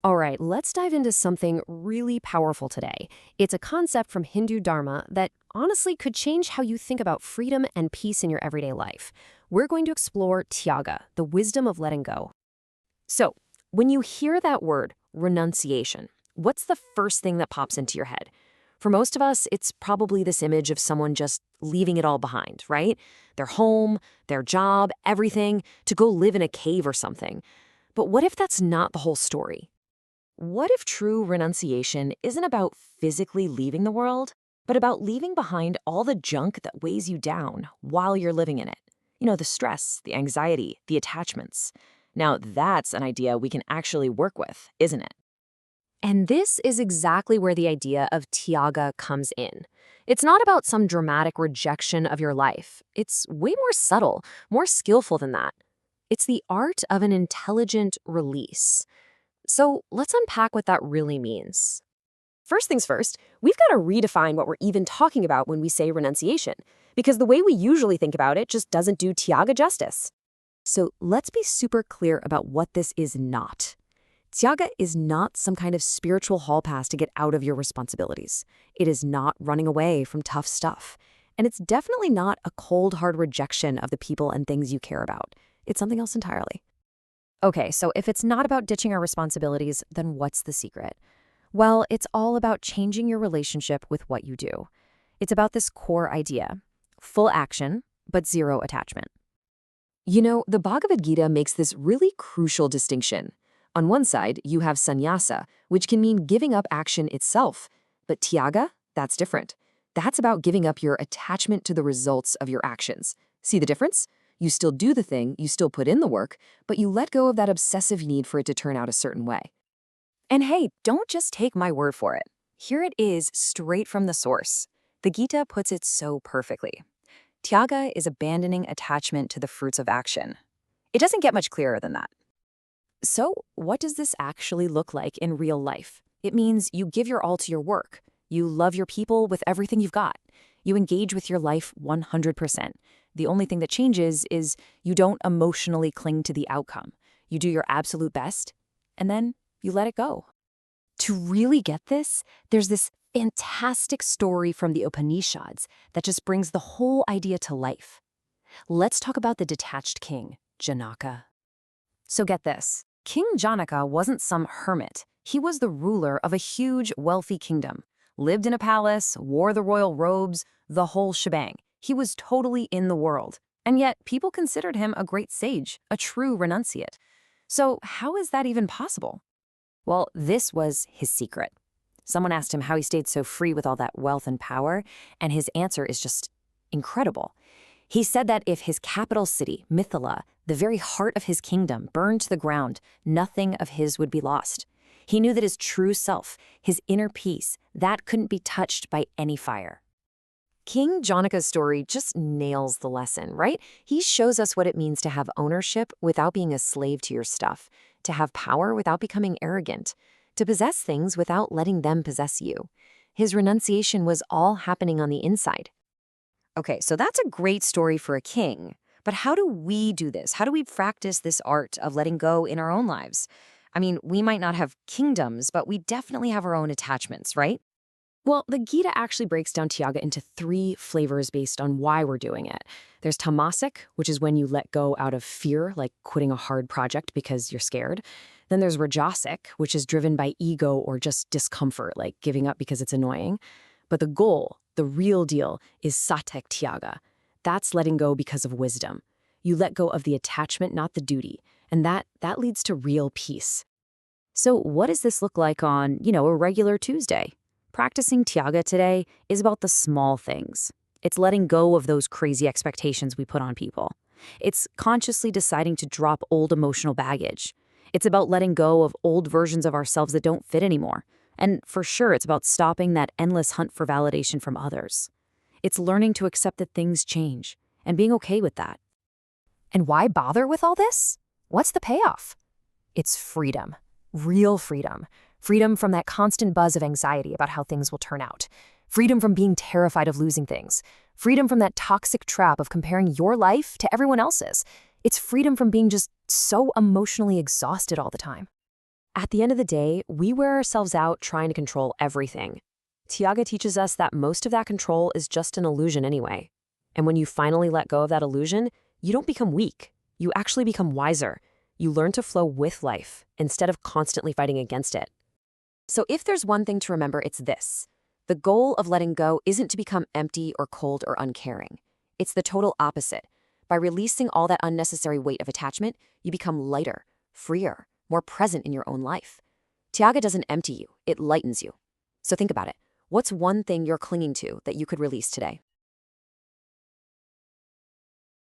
All right, let's dive into something really powerful today. It's a concept from Hindu Dharma that honestly could change how you think about freedom and peace in your everyday life. We're going to explore Tyāga, the wisdom of letting go. So, when you hear that word, renunciation, what's the first thing that pops into your head? For most of us, it's probably this image of someone just leaving it all behind, right? Their home, their job, everything, to go live in a cave or something. But what if that's not the whole story? What if true renunciation isn't about physically leaving the world, but about leaving behind all the junk that weighs you down while you're living in it? You know, the stress, the anxiety, the attachments. Now, that's an idea we can actually work with, isn't it? And this is exactly where the idea of Tyāga comes in. It's not about some dramatic rejection of your life. It's way more subtle, more skillful than that. It's the art of an intelligent release. So let's unpack what that really means. First things first, we've got to redefine what we're even talking about when we say renunciation, because the way we usually think about it just doesn't do Tyāga justice. So let's be super clear about what this is not. Tyāga is not some kind of spiritual hall pass to get out of your responsibilities. It is not running away from tough stuff. And it's definitely not a cold, hard rejection of the people and things you care about. It's something else entirely. Okay, so if it's not about ditching our responsibilities, then what's the secret? Well, it's all about changing your relationship with what you do. It's about this core idea: full action, but zero attachment. You know, the Bhagavad Gita makes this really crucial distinction. On one side, you have sannyāsa, which can mean giving up action itself. But Tyāga, that's different. That's about giving up your attachment to the results of your actions. See the difference? You still do the thing, you still put in the work, but you let go of that obsessive need for it to turn out a certain way. And hey, don't just take my word for it. Here it is, straight from the source. The Gita puts it so perfectly. Tyāga is abandoning attachment to the fruits of action. It doesn't get much clearer than that. So, what does this actually look like in real life? It means you give your all to your work. You love your people with everything you've got. You engage with your life 100%. The only thing that changes is you don't emotionally cling to the outcome. You do your absolute best, and then you let it go. To really get this, there's this fantastic story from the Upanishads that just brings the whole idea to life. Let's talk about the detached king, Janaka. So get this. King Janaka wasn't some hermit. He was the ruler of a huge, wealthy kingdom. Lived in a palace, wore the royal robes, the whole shebang. He was totally in the world. And yet, people considered him a great sage, a true renunciate. So how is that even possible? Well, this was his secret. Someone asked him how he stayed so free with all that wealth and power, and his answer is just incredible. He said that if his capital city, Mithila, the very heart of his kingdom, burned to the ground, nothing of his would be lost. He knew that his true self, his inner peace, that couldn't be touched by any fire. King Janaka's story just nails the lesson, right? He shows us what it means to have ownership without being a slave to your stuff, to have power without becoming arrogant, to possess things without letting them possess you. His renunciation was all happening on the inside. Okay, so that's a great story for a king. But how do we do this? How do we practice this art of letting go in our own lives? I mean, we might not have kingdoms, but we definitely have our own attachments, right? Well, the Gita actually breaks down Tyāga into 3 flavors based on why we're doing it. There's tamasic, which is when you let go out of fear, like quitting a hard project because you're scared. Then there's rajasic, which is driven by ego or just discomfort, like giving up because it's annoying. But the goal, the real deal, is sattvic Tyāga. That's letting go because of wisdom. You let go of the attachment, not the duty. And that leads to real peace. So what does this look like on, a regular Tuesday? Practicing Tyāga today is about the small things. It's letting go of those crazy expectations we put on people. It's consciously deciding to drop old emotional baggage. It's about letting go of old versions of ourselves that don't fit anymore. And for sure, it's about stopping that endless hunt for validation from others. It's learning to accept that things change and being okay with that. And why bother with all this? What's the payoff? It's freedom. Real freedom. Freedom from that constant buzz of anxiety about how things will turn out. Freedom from being terrified of losing things. Freedom from that toxic trap of comparing your life to everyone else's. It's freedom from being just so emotionally exhausted all the time. At the end of the day, we wear ourselves out trying to control everything. Tyāga teaches us that most of that control is just an illusion anyway. And when you finally let go of that illusion, you don't become weak. You actually become wiser. You learn to flow with life instead of constantly fighting against it. So if there's one thing to remember, it's this. The goal of letting go isn't to become empty or cold or uncaring. It's the total opposite. By releasing all that unnecessary weight of attachment, you become lighter, freer, more present in your own life. Tyāga doesn't empty you, it lightens you. So think about it. What's one thing you're clinging to that you could release today?